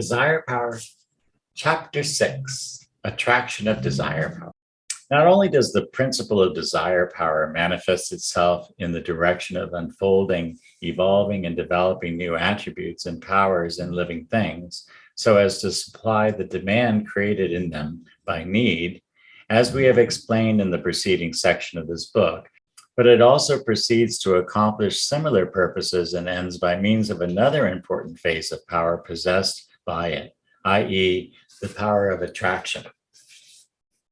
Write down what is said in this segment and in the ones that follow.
Desire Power, Chapter 6, Attraction of Desire Power. Not only does the principle of desire power manifest itself in the direction of unfolding, evolving, and developing new attributes and powers in living things, so as to supply the demand created in them by need, as we have explained in the preceding section of this book, but it also proceeds to accomplish similar purposes and ends by means of another important phase of power possessed by it, i.e., the power of attraction.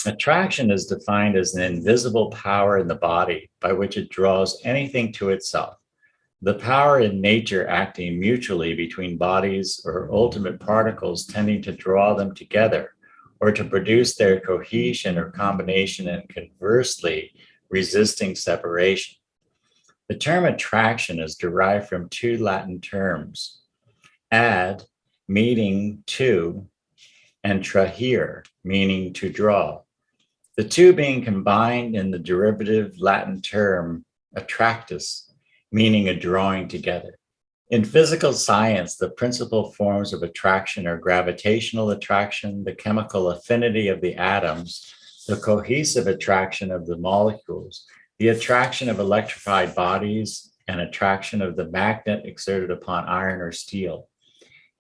Attraction is defined as an invisible power in the body by which it draws anything to itself. The power in nature acting mutually between bodies or ultimate particles tending to draw them together or to produce their cohesion or combination, and conversely resisting separation. The term attraction is derived from two Latin terms, ad, meaning to, and trahere, meaning to draw. The two being combined in the derivative Latin term attractus, meaning a drawing together. In physical science, the principal forms of attraction are gravitational attraction, the chemical affinity of the atoms, the cohesive attraction of the molecules, the attraction of electrified bodies, and attraction of the magnet exerted upon iron or steel.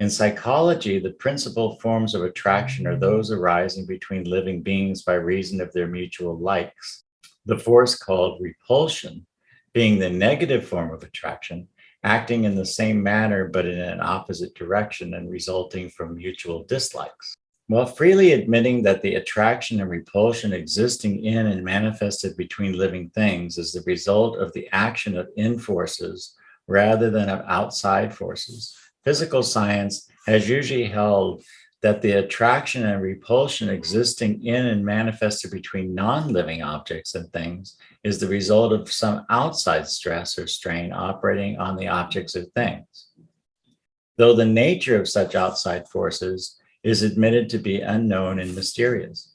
In psychology, the principal forms of attraction are those arising between living beings by reason of their mutual likes. The force called repulsion, being the negative form of attraction, acting in the same manner but in an opposite direction and resulting from mutual dislikes. While freely admitting that the attraction and repulsion existing in and manifested between living things is the result of the action of in forces rather than of outside forces, physical science has usually held that the attraction and repulsion existing in and manifested between non-living objects and things is the result of some outside stress or strain operating on the objects or things. Though the nature of such outside forces is admitted to be unknown and mysterious.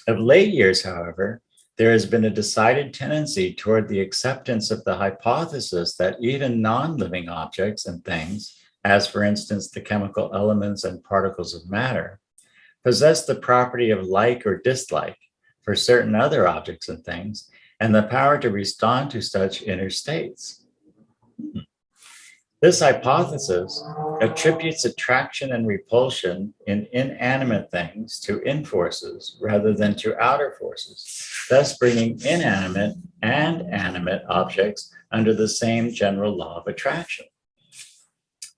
Of late years, however, there has been a decided tendency toward the acceptance of the hypothesis that even non-living objects and things, as for instance the chemical elements and particles of matter, possess the property of like or dislike for certain other objects and things, and the power to respond to such inner states. This hypothesis attributes attraction and repulsion in inanimate things to in forces rather than to outer forces, thus bringing inanimate and animate objects under the same general law of attraction.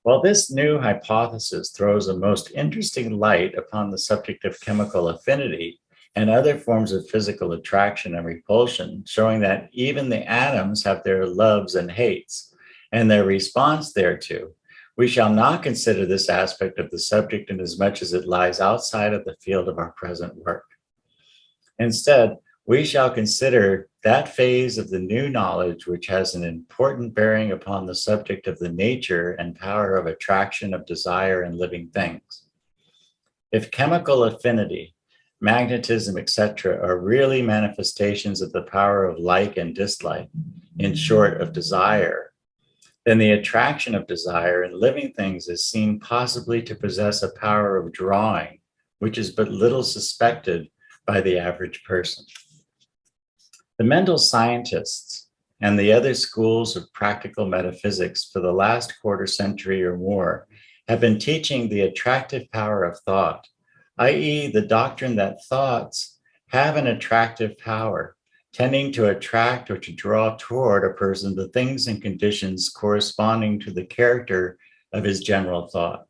While this new hypothesis throws a most interesting light upon the subject of chemical affinity and other forms of physical attraction and repulsion, showing that even the atoms have their loves and hates, and their response thereto, we shall not consider this aspect of the subject inasmuch as it lies outside of the field of our present work. Instead, we shall consider that phase of the new knowledge which has an important bearing upon the subject of the nature and power of attraction of desire in living things. If chemical affinity, magnetism, etc., are really manifestations of the power of like and dislike, in short, of desire, then the attraction of desire in living things is seen possibly to possess a power of drawing, which is but little suspected by the average person. The mental scientists and the other schools of practical metaphysics for the last quarter century or more have been teaching the attractive power of thought, i.e., the doctrine that thoughts have an attractive power, tending to attract or to draw toward a person the things and conditions corresponding to the character of his general thought.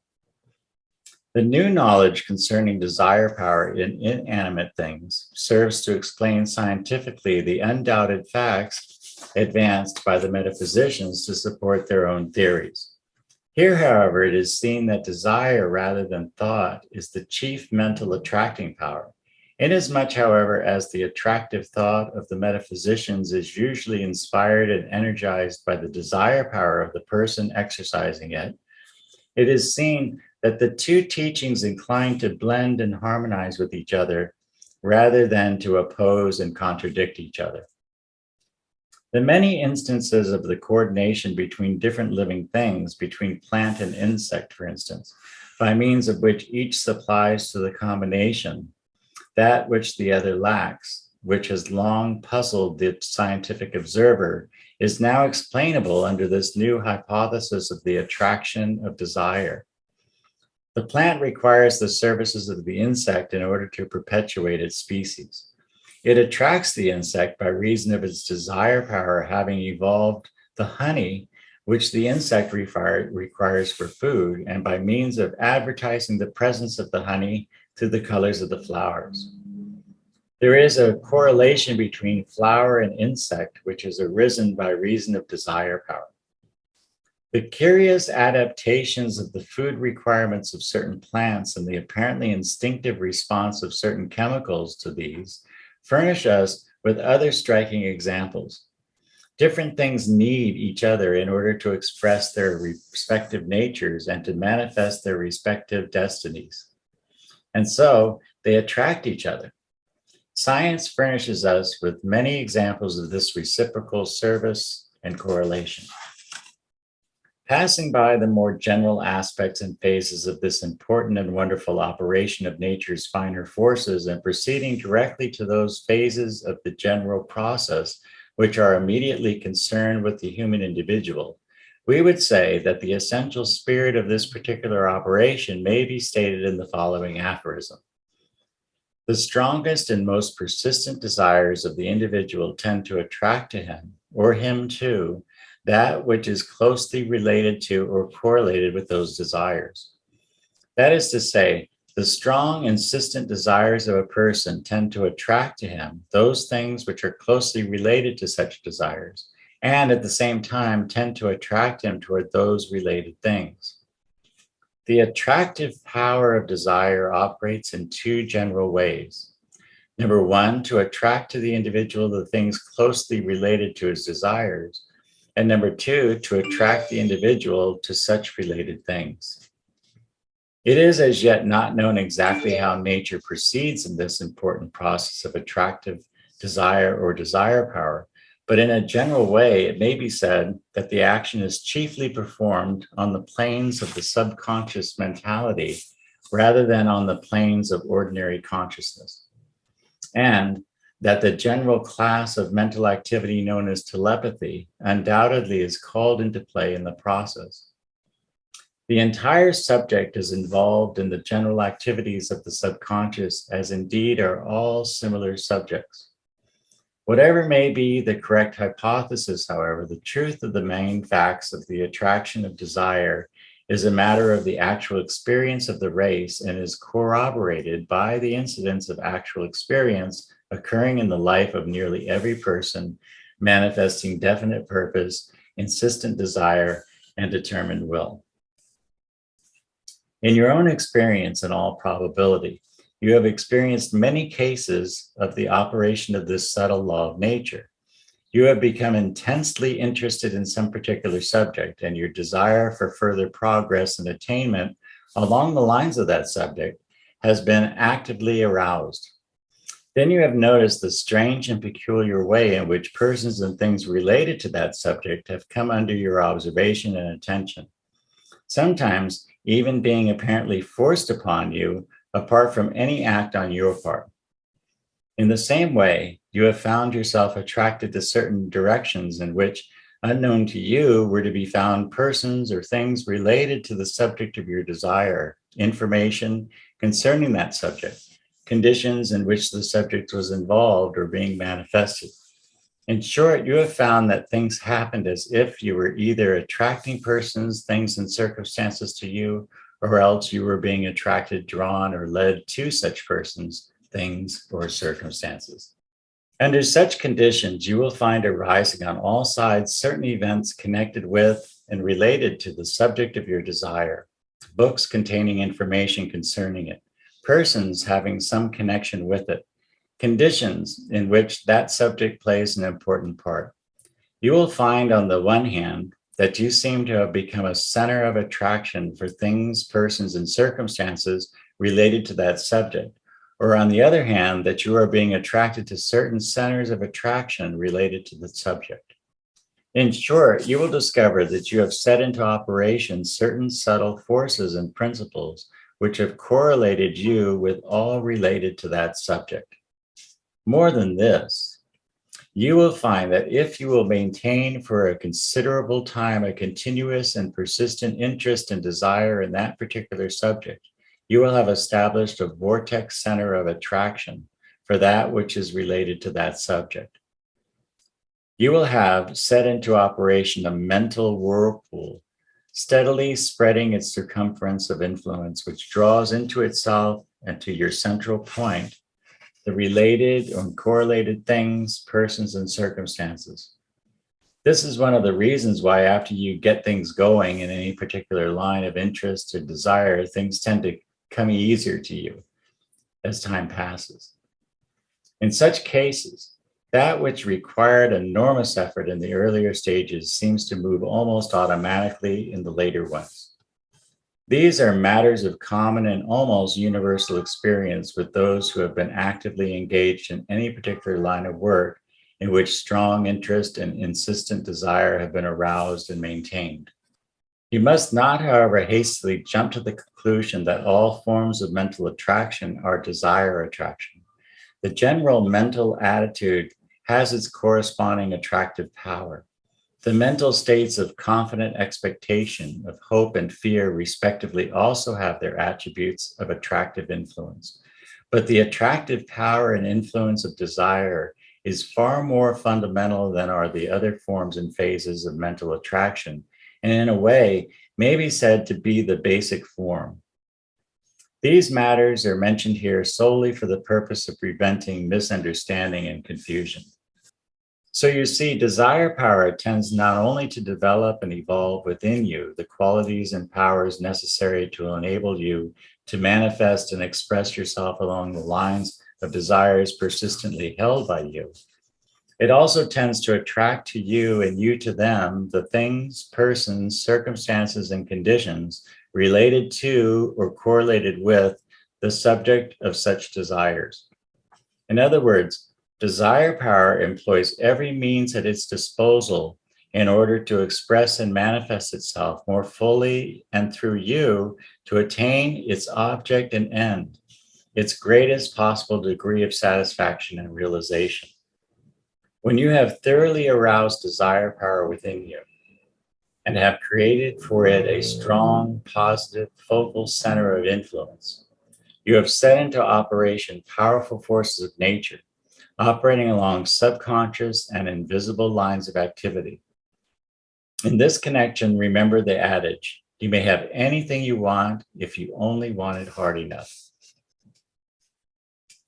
The new knowledge concerning desire power in inanimate things serves to explain scientifically the undoubted facts advanced by the metaphysicians to support their own theories. Here, however, it is seen that desire rather than thought is the chief mental attracting power. Inasmuch, however, as the attractive thought of the metaphysicians is usually inspired and energized by the desire power of the person exercising it, it is seen that the two teachings incline to blend and harmonize with each other rather than to oppose and contradict each other. The many instances of the coordination between different living things, between plant and insect, for instance, by means of which each supplies to the combination that which the other lacks, which has long puzzled the scientific observer, is now explainable under this new hypothesis of the attraction of desire. The plant requires the services of the insect in order to perpetuate its species. It attracts the insect by reason of its desire power having evolved the honey which the insect requires for food, and by means of advertising the presence of the honey through the colors of the flowers. There is a correlation between flower and insect, which has arisen by reason of desire power. The curious adaptations of the food requirements of certain plants and the apparently instinctive response of certain chemicals to these furnish us with other striking examples. Different things need each other in order to express their respective natures and to manifest their respective destinies. And so they attract each other. Science furnishes us with many examples of this reciprocal service and correlation. Passing by the more general aspects and phases of this important and wonderful operation of nature's finer forces and proceeding directly to those phases of the general process which are immediately concerned with the human individual, we would say that the essential spirit of this particular operation may be stated in the following aphorism. The strongest and most persistent desires of the individual tend to attract to him, or him too, that which is closely related to or correlated with those desires. That is to say, the strong, insistent desires of a person tend to attract to him those things which are closely related to such desires, and at the same time tend to attract him toward those related things. The attractive power of desire operates in two general ways. Number one, to attract to the individual the things closely related to his desires. And number two, to attract the individual to such related things. It is as yet not known exactly how nature proceeds in this important process of attractive desire or desire power, but in a general way, it may be said that the action is chiefly performed on the planes of the subconscious mentality rather than on the planes of ordinary consciousness. And that the general class of mental activity known as telepathy undoubtedly is called into play in the process. The entire subject is involved in the general activities of the subconscious, as indeed are all similar subjects. Whatever may be the correct hypothesis, however, the truth of the main facts of the attraction of desire is a matter of the actual experience of the race and is corroborated by the incidents of actual experience occurring in the life of nearly every person, manifesting definite purpose, insistent desire, and determined will. In your own experience, in all probability, you have experienced many cases of the operation of this subtle law of nature. You have become intensely interested in some particular subject, and your desire for further progress and attainment along the lines of that subject has been actively aroused. Then you have noticed the strange and peculiar way in which persons and things related to that subject have come under your observation and attention, sometimes even being apparently forced upon you apart from any act on your part. In the same way, you have found yourself attracted to certain directions in which, unknown to you, were to be found persons or things related to the subject of your desire, information concerning that subject, conditions in which the subject was involved or being manifested. In short, you have found that things happened as if you were either attracting persons, things, and circumstances to you, or else you were being attracted, drawn, or led to such persons, things, or circumstances. Under such conditions, you will find arising on all sides certain events connected with and related to the subject of your desire, books containing information concerning it, persons having some connection with it, conditions in which that subject plays an important part. You will find, on the one hand, that you seem to have become a center of attraction for things, persons, and circumstances related to that subject, or on the other hand, that you are being attracted to certain centers of attraction related to the subject. In short, you will discover that you have set into operation certain subtle forces and principles which have correlated you with all related to that subject. More than this, you will find that if you will maintain for a considerable time a continuous and persistent interest and desire in that particular subject, you will have established a vortex center of attraction for that which is related to that subject. You will have set into operation a mental whirlpool, steadily spreading its circumference of influence, which draws into itself and to your central point the related or correlated things, persons, and circumstances. This is one of the reasons why after you get things going in any particular line of interest or desire, things tend to come easier to you as time passes. In such cases, that which required enormous effort in the earlier stages seems to move almost automatically in the later ones. These are matters of common and almost universal experience with those who have been actively engaged in any particular line of work in which strong interest and insistent desire have been aroused and maintained. You must not, however, hastily jump to the conclusion that all forms of mental attraction are desire attraction. The general mental attitude has its corresponding attractive power. The mental states of confident expectation, of hope and fear, respectively, also have their attributes of attractive influence. But the attractive power and influence of desire is far more fundamental than are the other forms and phases of mental attraction, and in a way may be said to be the basic form. These matters are mentioned here solely for the purpose of preventing misunderstanding and confusion. So you see, desire power tends not only to develop and evolve within you the qualities and powers necessary to enable you to manifest and express yourself along the lines of desires persistently held by you. It also tends to attract to you and you to them the things, persons, circumstances, and conditions related to or correlated with the subject of such desires. In other words, desire power employs every means at its disposal in order to express and manifest itself more fully and through you to attain its object and end, its greatest possible degree of satisfaction and realization. When you have thoroughly aroused desire power within you and have created for it a strong, positive, focal center of influence, you have set into operation powerful forces of nature operating along subconscious and invisible lines of activity. In this connection, remember the adage, you may have anything you want if you only want it hard enough.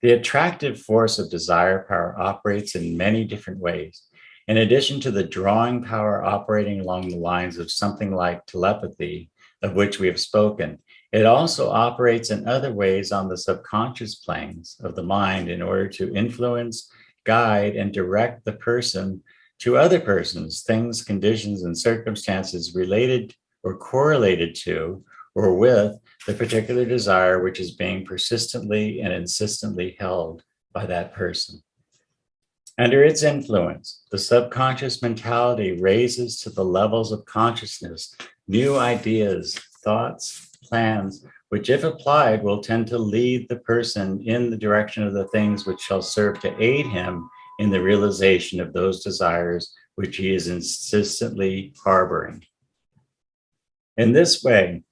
The attractive force of desire power operates in many different ways. In addition to the drawing power operating along the lines of something like telepathy, of which we have spoken, it also operates in other ways on the subconscious planes of the mind in order to influence, guide, and direct the person to other persons, things, conditions, and circumstances related or correlated to or with the particular desire which is being persistently and insistently held by that person. Under its influence, the subconscious mentality raises to the levels of consciousness new ideas, thoughts, plans, which if applied will tend to lead the person in the direction of the things which shall serve to aid him in the realization of those desires which he is insistently harboring. In this way,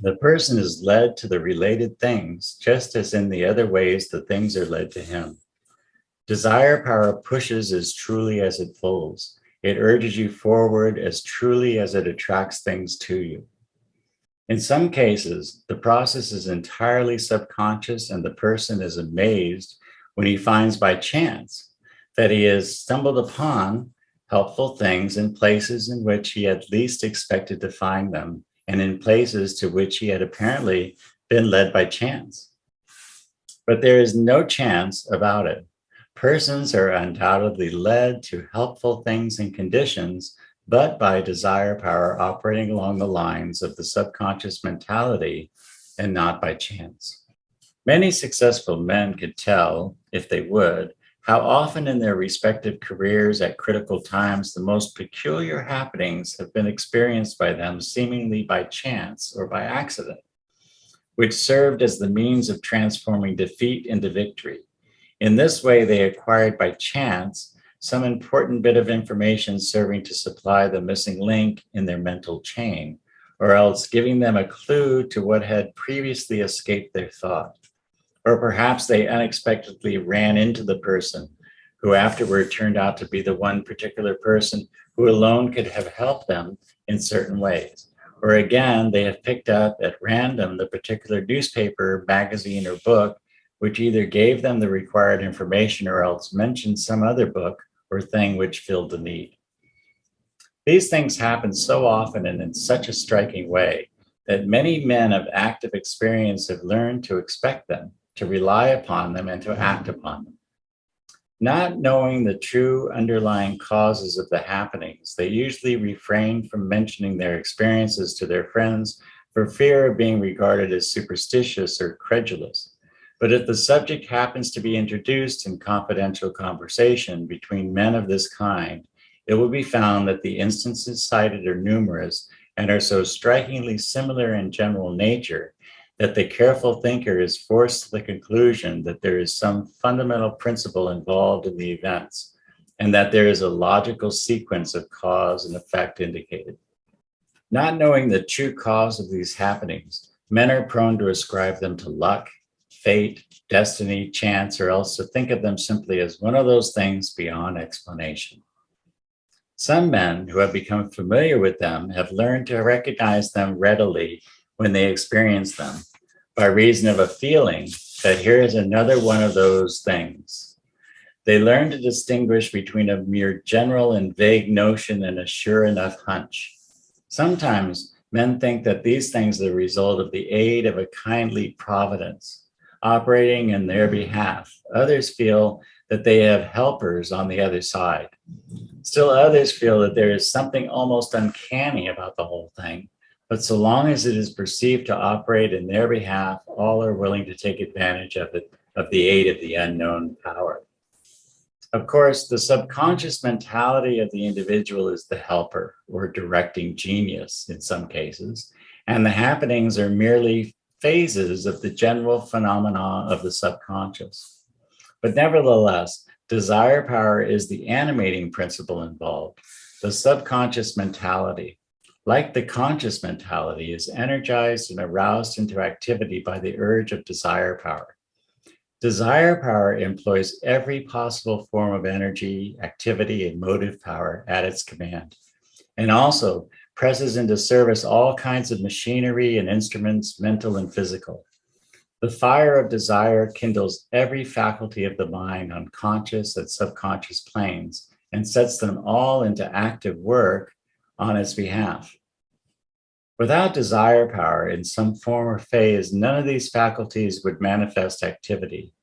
the person is led to the related things, just as in the other ways the things are led to him. Desire power pushes as truly as it pulls. It urges you forward as truly as it attracts things to you. In some cases, the process is entirely subconscious and the person is amazed when he finds by chance that he has stumbled upon helpful things in places in which he had least expected to find them and in places to which he had apparently been led by chance. But there is no chance about it. Persons are undoubtedly led to helpful things and conditions, but by desire power operating along the lines of the subconscious mentality and not by chance. Many successful men could tell, if they would, how often in their respective careers at critical times, the most peculiar happenings have been experienced by them seemingly by chance or by accident, which served as the means of transforming defeat into victory. In this way, they acquired by chance some important bit of information serving to supply the missing link in their mental chain, or else giving them a clue to what had previously escaped their thought. Or perhaps they unexpectedly ran into the person who afterward turned out to be the one particular person who alone could have helped them in certain ways. Or again, they have picked up at random the particular newspaper, magazine, or book which either gave them the required information or else mentioned some other book or thing which filled the need. These things happen so often and in such a striking way that many men of active experience have learned to expect them, to rely upon them, and to act upon them. Not knowing the true underlying causes of the happenings, they usually refrain from mentioning their experiences to their friends for fear of being regarded as superstitious or credulous. But if the subject happens to be introduced in confidential conversation between men of this kind, it will be found that the instances cited are numerous and are so strikingly similar in general nature that the careful thinker is forced to the conclusion that there is some fundamental principle involved in the events, and that there is a logical sequence of cause and effect indicated. Not knowing the true cause of these happenings, men are prone to ascribe them to luck, fate, destiny, chance, or else to think of them simply as one of those things beyond explanation. Some men who have become familiar with them have learned to recognize them readily when they experience them, by reason of a feeling that here is another one of those things. They learn to distinguish between a mere general and vague notion and a sure enough hunch. Sometimes men think that these things are the result of the aid of a kindly providence operating in their behalf. Others feel that they have helpers on the other side. Still others feel that there is something almost uncanny about the whole thing. But so long as it is perceived to operate in their behalf, all are willing to take advantage of it, of the aid of the unknown power. Of course, the subconscious mentality of the individual is the helper or directing genius in some cases, and the happenings are merely phases of the general phenomena of the subconscious. But nevertheless, desire power is the animating principle involved. The subconscious mentality, like the conscious mentality, is energized and aroused into activity by the urge of desire power. Desire power employs every possible form of energy, activity, and motive power at its command, and also presses into service all kinds of machinery and instruments, mental and physical. The fire of desire kindles every faculty of the mind on conscious and subconscious planes and sets them all into active work on its behalf. Without desire power in some form or phase, none of these faculties would manifest activity.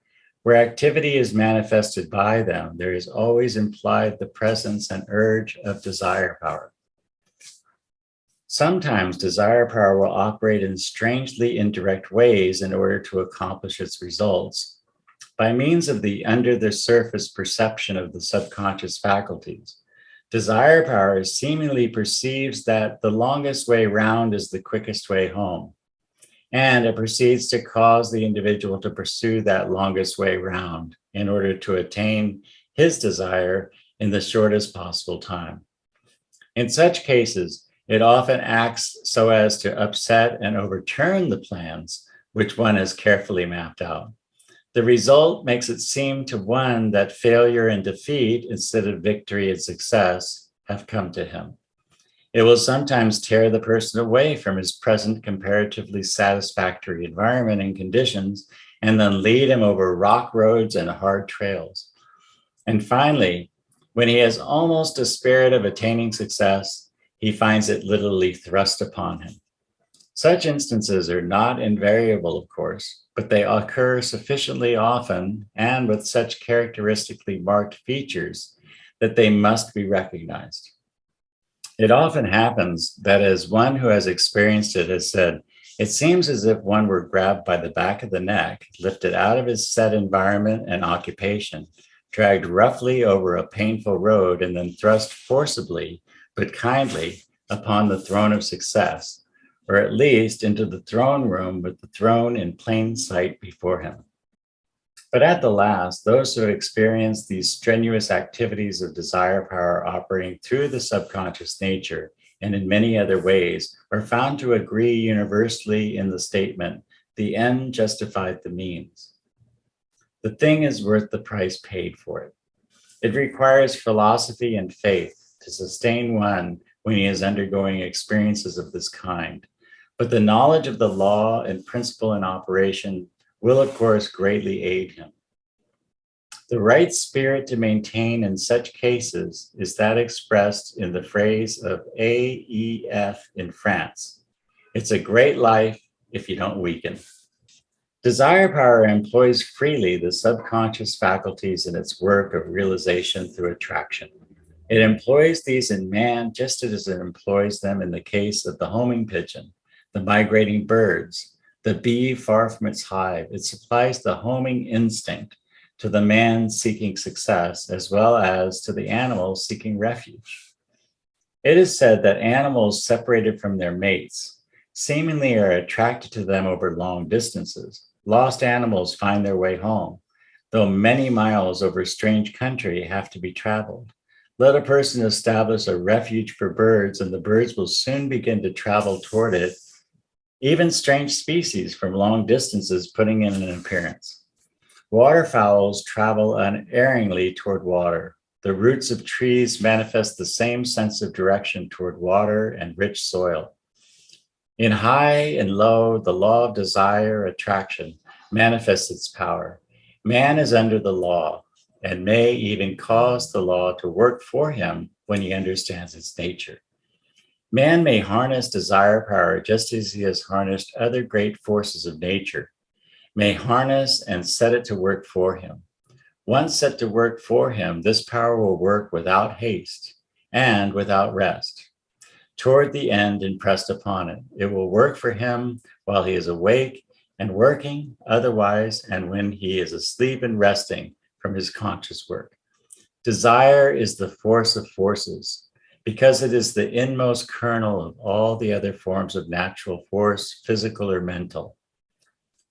Where activity is manifested by them, there is always implied the presence and urge of desire power. Sometimes desire power will operate in strangely indirect ways in order to accomplish its results. By means of the under the surface perception of the subconscious faculties, desire power seemingly perceives that the longest way round is the quickest way home, and it proceeds to cause the individual to pursue that longest way round in order to attain his desire in the shortest possible time. In such cases, it often acts so as to upset and overturn the plans which one has carefully mapped out. The result makes it seem to one that failure and defeat, instead of victory and success, have come to him. It will sometimes tear the person away from his present comparatively satisfactory environment and conditions, and then lead him over rock roads and hard trails. And finally, when he has almost despaired of attaining success, he finds it literally thrust upon him. Such instances are not invariable, of course, but they occur sufficiently often and with such characteristically marked features that they must be recognized. It often happens that, as one who has experienced it has said, it seems as if one were grabbed by the back of the neck, lifted out of his set environment and occupation, dragged roughly over a painful road, and then thrust forcibly but kindly upon the throne of success, or at least into the throne room with the throne in plain sight before him. But at the last, those who experience these strenuous activities of desire power operating through the subconscious nature and in many other ways are found to agree universally in the statement, the end justified the means. The thing is worth the price paid for it. It requires philosophy and faith to sustain one when he is undergoing experiences of this kind. But the knowledge of the law and principle in operation will, of course, greatly aid him. The right spirit to maintain in such cases is that expressed in the phrase of AEF in France. It's a great life if you don't weaken. Desire power employs freely the subconscious faculties in its work of realization through attraction. It employs these in man just as it employs them in the case of the homing pigeon, the migrating birds, the bee far from its hive. It supplies the homing instinct to the man seeking success, as well as to the animals seeking refuge. It is said that animals separated from their mates seemingly are attracted to them over long distances. Lost animals find their way home, though many miles over strange country have to be traveled. Let a person establish a refuge for birds, and the birds will soon begin to travel toward it, even strange species from long distances putting in an appearance. Waterfowls travel unerringly toward water. The roots of trees manifest the same sense of direction toward water and rich soil. In high and low, the law of desire, attraction, manifests its power. Man is under the law and may even cause the law to work for him when he understands its nature. Man may harness desire power just as he has harnessed other great forces of nature, may harness and set it to work for him. Once set to work for him, this power will work without haste and without rest. Toward the end impressed upon it. It will work for him while he is awake and working, otherwise, and when he is asleep and resting from his conscious work. Desire is the force of forces, because it is the inmost kernel of all the other forms of natural force, physical or mental.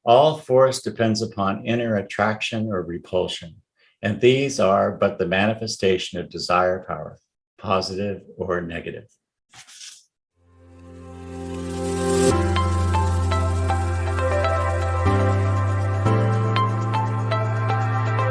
All force depends upon inner attraction or repulsion, and these are but the manifestation of desire power, positive or negative.